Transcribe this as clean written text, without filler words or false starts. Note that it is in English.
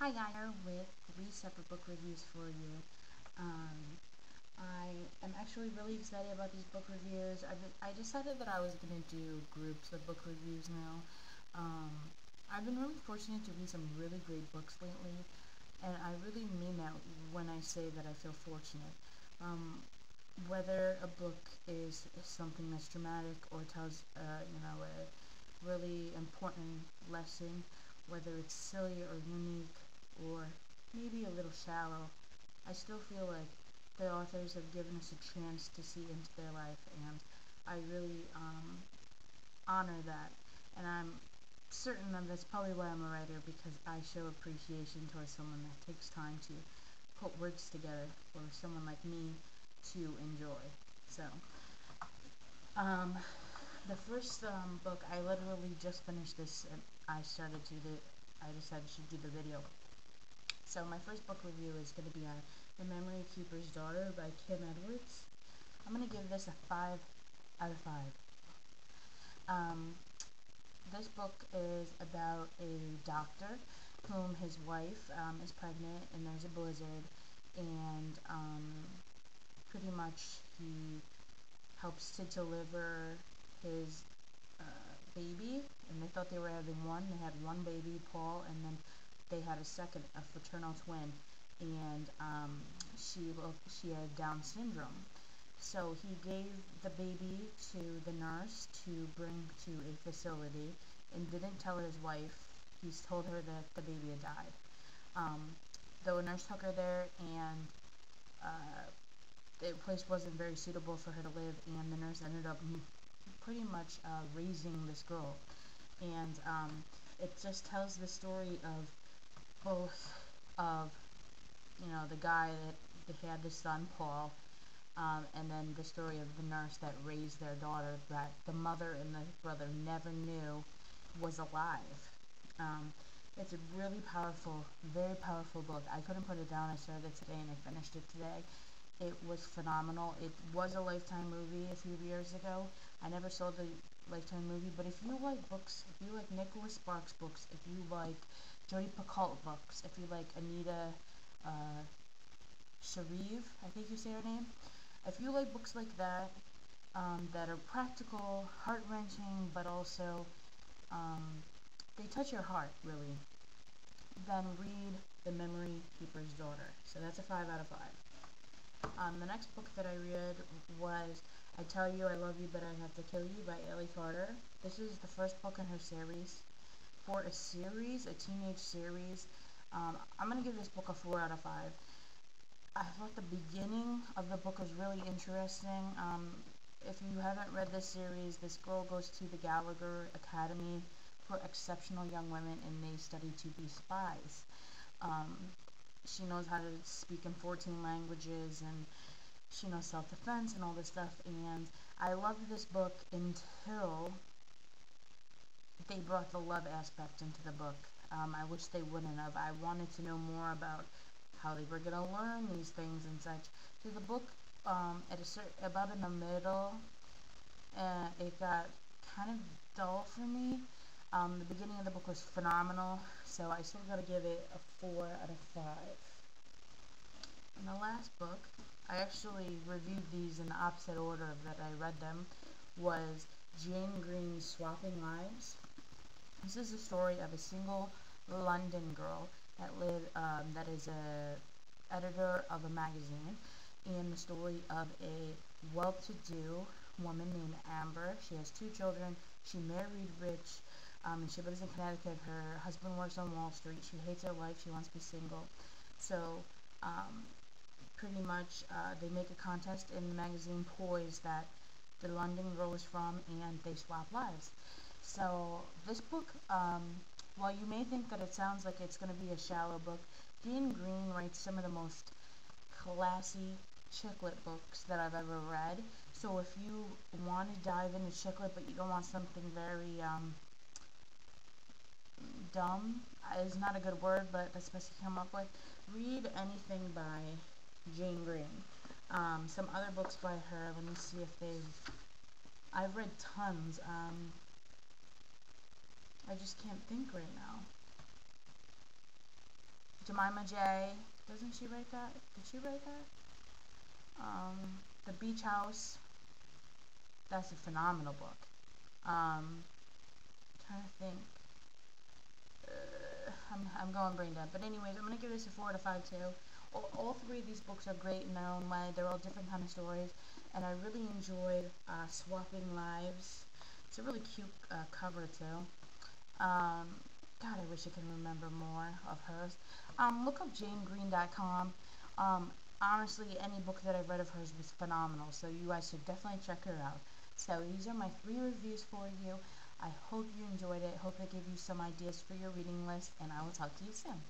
Hi guys, here with 3 separate book reviews for you. I am actually really excited about these book reviews. I decided that I was going to do groups of book reviews now. Um, I've been really fortunate to read some really great books lately, and I really mean that when I say that I feel fortunate. Um, whether a book is something that's dramatic or tells, a really important lesson, whether it's silly or unique or maybe a little shallow, I still feel like the authors have given us a chance to see into their life, and I really honor that. And I'm certain that that's probably why I'm a writer, because I show appreciation towards someone that takes time to put words together for someone like me to enjoy. So, um, the first book, I literally just finished this, and I decided to do the video. So my first book review is going to be on The Memory Keeper's Daughter by Kim Edwards. I'm going to give this a 5 out of 5. Um, this book is about a doctor whom his wife is pregnant, and there's a blizzard, and pretty much he helps to deliver his baby, and they thought they were having one. They had one baby, Paul, and then they had a fraternal twin, and she had Down syndrome. So he gave the baby to the nurse to bring to a facility, and didn't tell his wife. He's told her that the baby had died. Um, the nurse took her there, and the place wasn't very suitable for her to live, and the nurse ended up pretty much raising this girl. And it just tells the story of both of, the guy that had the son, Paul, and then the story of the nurse that raised their daughter that the mother and the brother never knew was alive. Um, it's a really powerful, very powerful book. I couldn't put it down. I started it today and I finished it today. It was phenomenal. It was a Lifetime movie a few years ago. I never saw the Lifetime movie, but if you like books, if you like Nicholas Sparks books, if you like Jodi Picoult books, if you like Anita Sharif, I think you say her name, if you like books like that, that are practical, heart-wrenching, but also they touch your heart, really, then read The Memory Keeper's Daughter. So that's a 5 out of 5. The next book that I read was I Tell You I Love You But I Have to Kill You by Ellie Carter. This is the first book in her series. For a series, a teenage series, I'm going to give this book a 4 out of 5. I thought the beginning of the book was really interesting. If you haven't read this series, this girl goes to the Gallagher Academy for Exceptional Young Women, and they study to be spies. She knows how to speak in 14 languages, and she knows self-defense and all this stuff, and I loved this book until they brought the love aspect into the book. I wish they wouldn't have. I wanted to know more about how they were going to learn these things and such. So the book, about in the middle, it got kind of dull for me. The beginning of the book was phenomenal, so I still got to give it a 4 out of 5. And the last book, I actually reviewed these in the opposite order that I read them, was Jane Green's Swapping Lives. This is the story of a single London girl that is a editor of a magazine, and the story of a well-to-do woman named Amber. She has 2 children. She married rich, and she lives in Connecticut. Her husband works on Wall Street. She hates her life. She wants to be single. So, pretty much, they make a contest in the magazine Poise that the London girl is from, and they swap lives. So this book, while you may think that it sounds like it's going to be a shallow book, Jane Green writes some of the most classy chick lit books that I've ever read. So if you want to dive into chick lit, but you don't want something very dumb, is not a good word, but that's best to come up with, read anything by Jane Green. Some other books by her, let me see if I've read tons. I just can't think right now. Jemima J. Doesn't she write that? Did she write that? The Beach House. That's a phenomenal book. Trying to think. I'm going brain dead. But anyways, I'm going to give this a 4 out of 5 too. All three of these books are great in their own way. They're all different kind of stories. And I really enjoyed Swapping Lives. It's a really cute cover too. God, I wish I could remember more of hers. Look up janegreen.com. Honestly, any book that I read of hers was phenomenal, so you guys should definitely check her out. So these are my 3 reviews for you. I hope you enjoyed it. Hope it gave you some ideas for your reading list, and I will talk to you soon.